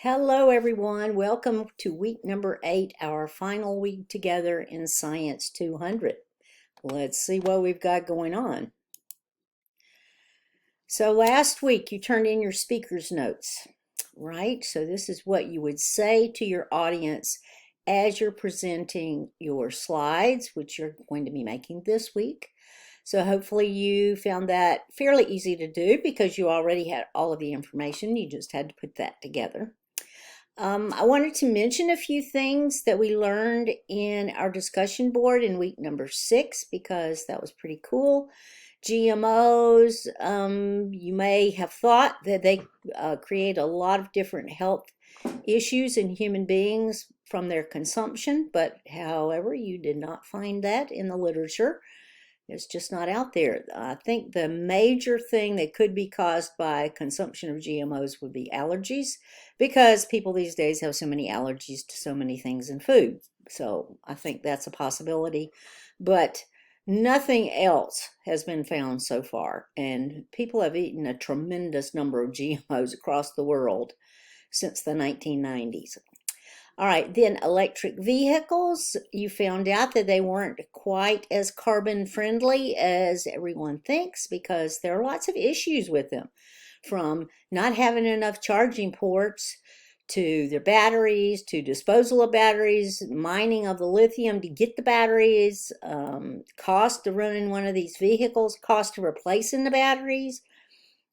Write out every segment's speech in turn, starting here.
Hello, everyone. Welcome to week number 8, our final week together in Science 200. Let's see what we've got going on. So last week you turned in your speaker's notes, right? So this is what you would say to your audience as you're presenting your slides, which you're going to be making this week. So hopefully you found that fairly easy to do because you already had all of the information. You just had to put that together. I wanted to mention a few things that we learned in our discussion board in week number 6 because that was pretty cool. GMOs, you may have thought that they create a lot of different health issues in human beings from their consumption, but however, you did not find that in the literature. It's just not out there. I think the major thing that could be caused by consumption of GMOs would be allergies, because people these days have so many allergies to so many things in food. So I think that's a possibility, but nothing else has been found so far. And people have eaten a tremendous number of GMOs across the world since the 1990s. All right, then electric vehicles, you found out that they weren't quite as carbon friendly as everyone thinks because there are lots of issues with them, from not having enough charging ports to their batteries, to disposal of batteries, mining of the lithium to get the batteries, cost to running one of these vehicles, cost to replacing the batteries.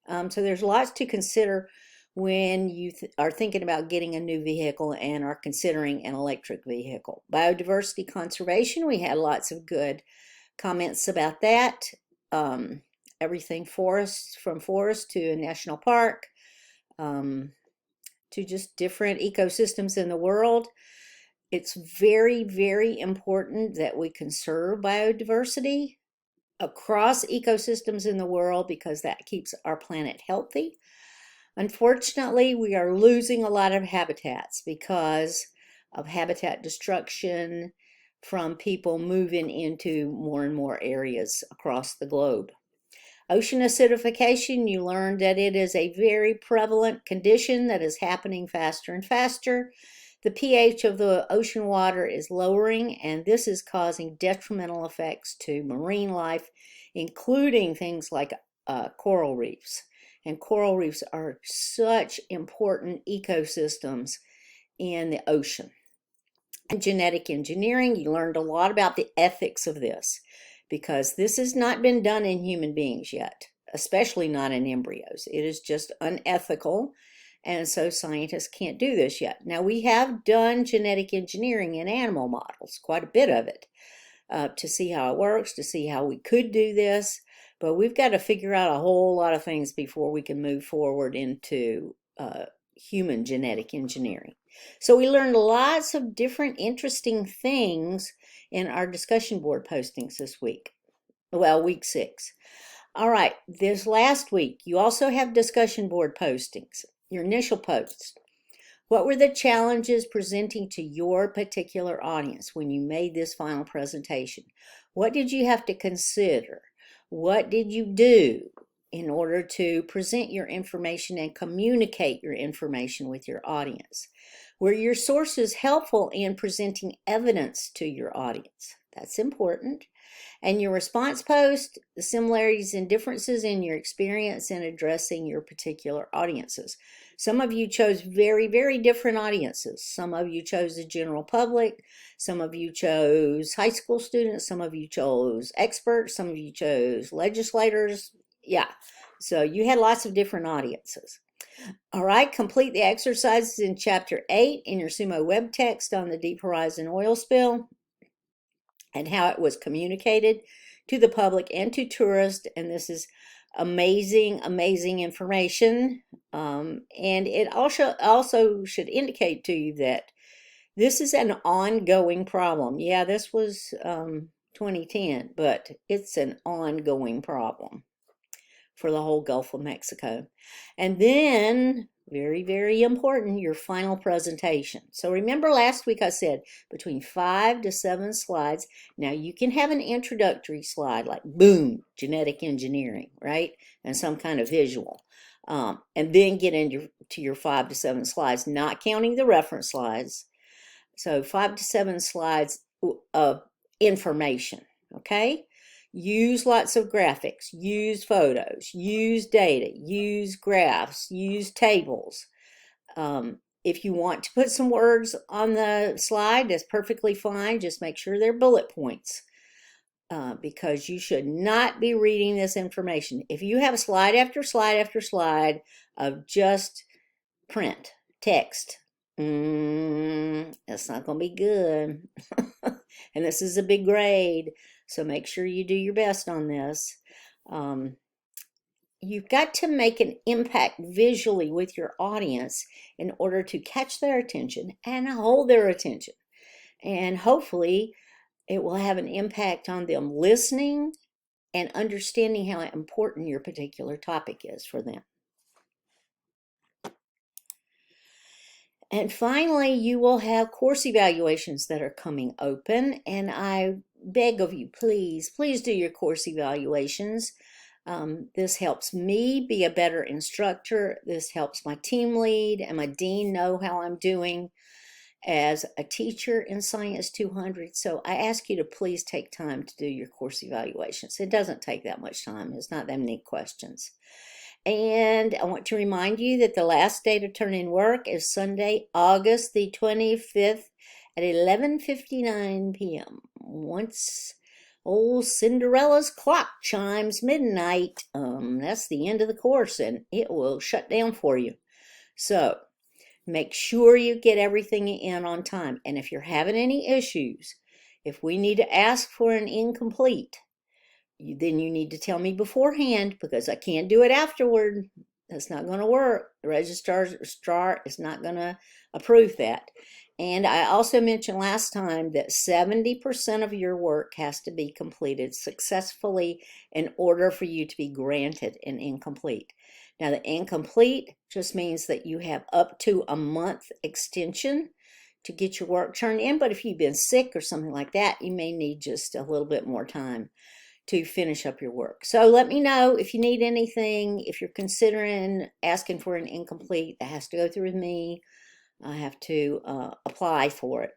So there's lots to consider when you are thinking about getting a new vehicle and are considering an electric vehicle. Biodiversity conservation, we had lots of good comments about that. Everything forests, from forest to a national park, to just different ecosystems in the world. It's very, very important that we conserve biodiversity across ecosystems in the world because that keeps our planet healthy. Unfortunately, we are losing a lot of habitats because of habitat destruction from people moving into more and more areas across the globe. Ocean acidification, you learned that it is a very prevalent condition that is happening faster and faster. The pH of the ocean water is lowering, and this is causing detrimental effects to marine life, including things like coral reefs. And coral reefs are such important ecosystems in the ocean. And genetic engineering, you learned a lot about the ethics of this because this has not been done in human beings yet, especially not in embryos. It is just unethical, and so scientists can't do this yet. Now, we have done genetic engineering in animal models, quite a bit of it, to see how it works, to see how we could do this. But we've got to figure out a whole lot of things before we can move forward into human genetic engineering. So we learned lots of different interesting things in our discussion board postings this week. Well, week 6. All right, this last week, you also have discussion board postings, your initial posts. What were the challenges presenting to your particular audience when you made this final presentation? What did you have to consider? What did you do in order to present your information and communicate your information with your audience? Were your sources helpful in presenting evidence to your audience? That's important. And your response post, the similarities and differences in your experience in addressing your particular audiences. Some of you chose very, very different audiences. Some of you chose the general public. Some of you chose high school students. Some of you chose experts. Some of you chose legislators. Yeah, so you had lots of different audiences. All right, complete the exercises in Chapter 8 in your Sumo web text on the Deep Horizon oil spill and how it was communicated to the public and to tourists. And this is amazing, amazing information. And it also should indicate to you that this is an ongoing problem. Yeah, this was 2010, but it's an ongoing problem for the whole Gulf of Mexico. And then, very, very important, your final presentation. So remember last week I said between 5 to 7 slides. Now you can have an introductory slide like boom, genetic engineering, right? And some kind of visual. and then get into your 5 to 7 slides, not counting the reference slides. So 5 to 7 slides of information, okay? Use lots of graphics, use photos, use data, use graphs, use tables. If you want to put some words on the slide, that's perfectly fine. Just make sure they're bullet points, because you should not be reading this information. If you have slide after slide after slide of just print, text, that's not going to be good. And this is a big grade, so make sure you do your best on this. You've got to make an impact visually with your audience in order to catch their attention and hold their attention. And hopefully it will have an impact on them listening and understanding how important your particular topic is for them. And finally, you will have course evaluations that are coming open, and I beg of you, please do your course evaluations. This helps me be a better instructor. This helps my team lead and my dean know how I'm doing as a teacher in Science 200. So I ask you to please take time to do your course evaluations. It doesn't take that much time. It's not that many questions. And I want to remind you that the last day to turn in work is Sunday, August the 25th at 11:59 p.m. Once old Cinderella's clock chimes midnight, that's the end of the course, and it will shut down for you. So make sure you get everything in on time. And if you're having any issues, if we need to ask for an incomplete, then you need to tell me beforehand, because I can't do it afterward. That's not going to work. The registrar is not going to approve that. And I also mentioned last time that 70% of your work has to be completed successfully in order for you to be granted an incomplete. Now, the incomplete just means that you have up to a month extension to get your work turned in. But if you've been sick or something like that, you may need just a little bit more time to finish up your work. So let me know if you need anything. If you're considering asking for an incomplete, that has to go through me. I have to apply for it,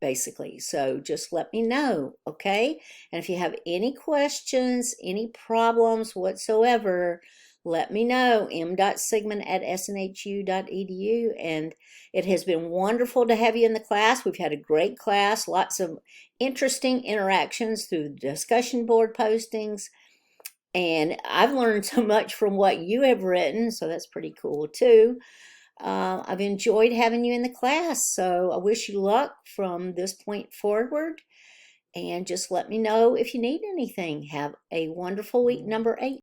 basically. So just let me know, okay? And if you have any questions, any problems whatsoever, let me know. m.sigmon@snhu.edu. And it has been wonderful to have you in the class. We've had a great class, lots of interesting interactions through the discussion board postings. And I've learned so much from what you have written, so that's pretty cool too. I've enjoyed having you in the class, so I wish you luck from this point forward. And just let me know if you need anything. Have a wonderful week number 8.